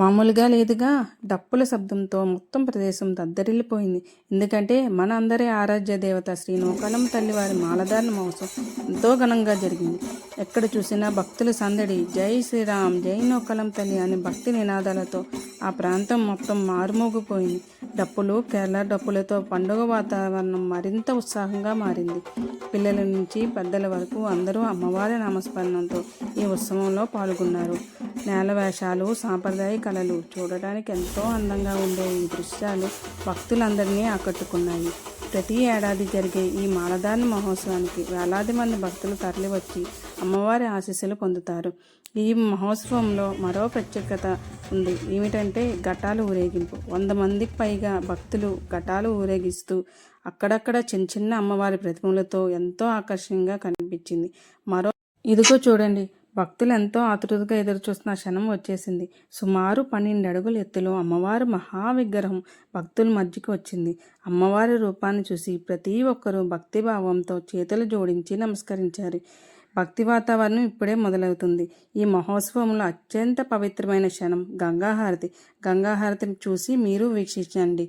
మామూలుగా లేదుగా. డప్పుల శబ్దంతో మొత్తం ప్రదేశం దద్దరిల్లిపోయింది. ఎందుకంటే మన అందరి ఆరాధ్య దేవత శ్రీ నూకాలమ్మ తల్లివారి మాలధారణ మహోత్సవం ఎంతో ఘనంగా జరిగింది. ఎక్కడ చూసినా భక్తుల సందడి. జై శ్రీరామ్, జై నూకాలమ్మ తల్లి అనే భక్తి నినాదాలతో ఆ ప్రాంతం మొత్తం మారుమోగిపోయింది. డప్పులు, కేరళ డప్పులతో పండుగ వాతావరణం మరింత ఉత్సాహంగా మారింది. పిల్లల నుంచి పెద్దల వరకు అందరూ అమ్మవారి నామస్మరణంతో ఈ ఉత్సవంలో పాల్గొన్నారు. నేల వేషాలు, సాంప్రదాయ కళలు చూడడానికి ఎంతో అందంగా ఉండే ఈ దృశ్యాలు భక్తులందరినీ ఆకట్టుకున్నాయి. ప్రతి ఏడాది జరిగే ఈ మాలధారణ మహోత్సవానికి వేలాది మంది భక్తులు తరలివచ్చి అమ్మవారి ఆశీస్సులు పొందుతారు. ఈ మహోత్సవంలో మరో ప్రత్యేకత ఉంది. ఏమిటంటే ఘటాలు ఊరేగింపు. 100 మందికి పైగా భక్తులు ఘటాలు ఊరేగిస్తూ అక్కడక్కడ చిన్న చిన్న అమ్మవారి ప్రతిమలతో ఎంతో ఆకర్షణీయంగా కనిపించింది. ఇదిగో చూడండి, భక్తులు ఎంతో ఆతృతగా ఎదురుచూస్తున్న క్షణం వచ్చేసింది. సుమారు 12 అడుగుల ఎత్తులో అమ్మవారి మహావిగ్రహం భక్తుల మధ్యకి వచ్చింది. అమ్మవారి రూపాన్ని చూసి ప్రతి ఒక్కరూ భక్తిభావంతో చేతులు జోడించి నమస్కరించారు. భక్తి వాతావరణం ఇప్పుడే మొదలవుతుంది. ఈ మహోత్సవంలో అత్యంత పవిత్రమైన క్షణం గంగాహారతి. గంగాహారతిని చూసి మీరు వీక్షించండి.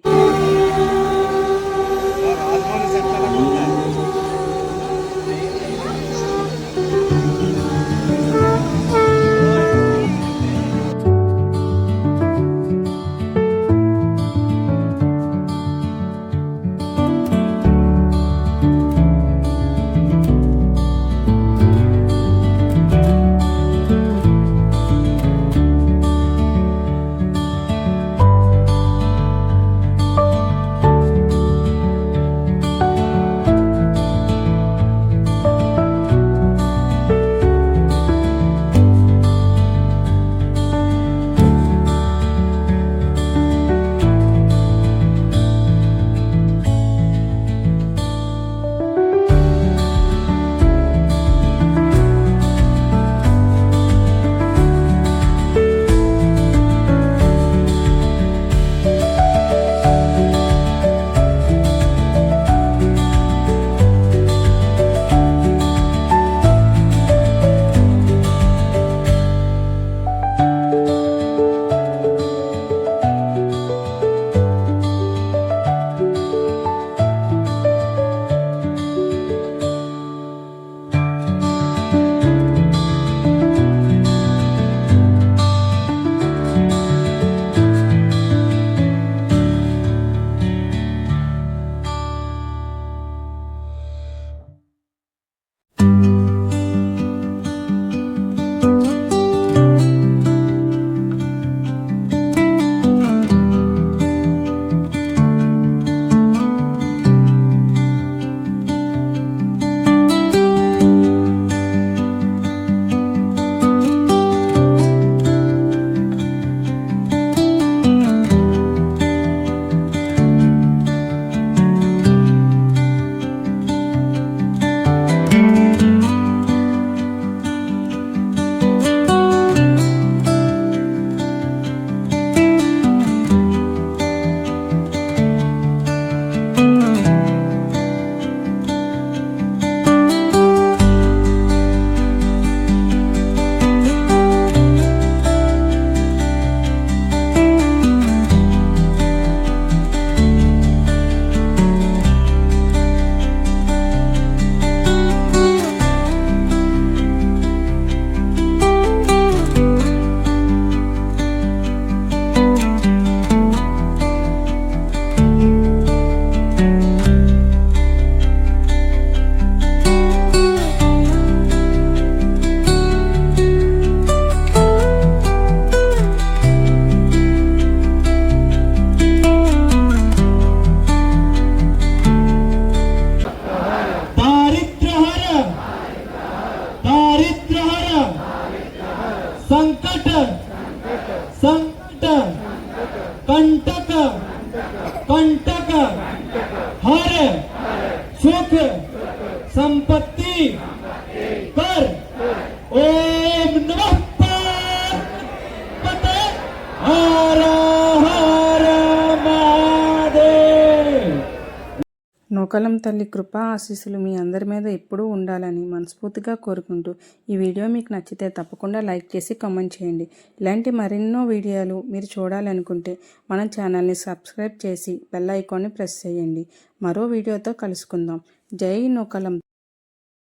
संकट संकट कंटक कंटक हर सुख संपत्ति कर ओम नमः पार्वती हर हर महादेव। నూకాలం తల్లి కృపా ఆశీస్సులు మీ అందరి మీద ఎప్పుడూ ఉండాలని మనస్ఫూర్తిగా కోరుకుంటూ ఈ వీడియో మీకు నచ్చితే తప్పకుండా లైక్ చేసి కామెంట్ చేయండి. ఇలాంటి మరెన్నో వీడియోలు మీరు చూడాలనుకుంటే మన ఛానల్ని సబ్స్క్రైబ్ చేసి బెల్ ఐకాన్ని ప్రెస్ చేయండి. మరో వీడియోతో కలుసుకుందాం. జై నూకాలం.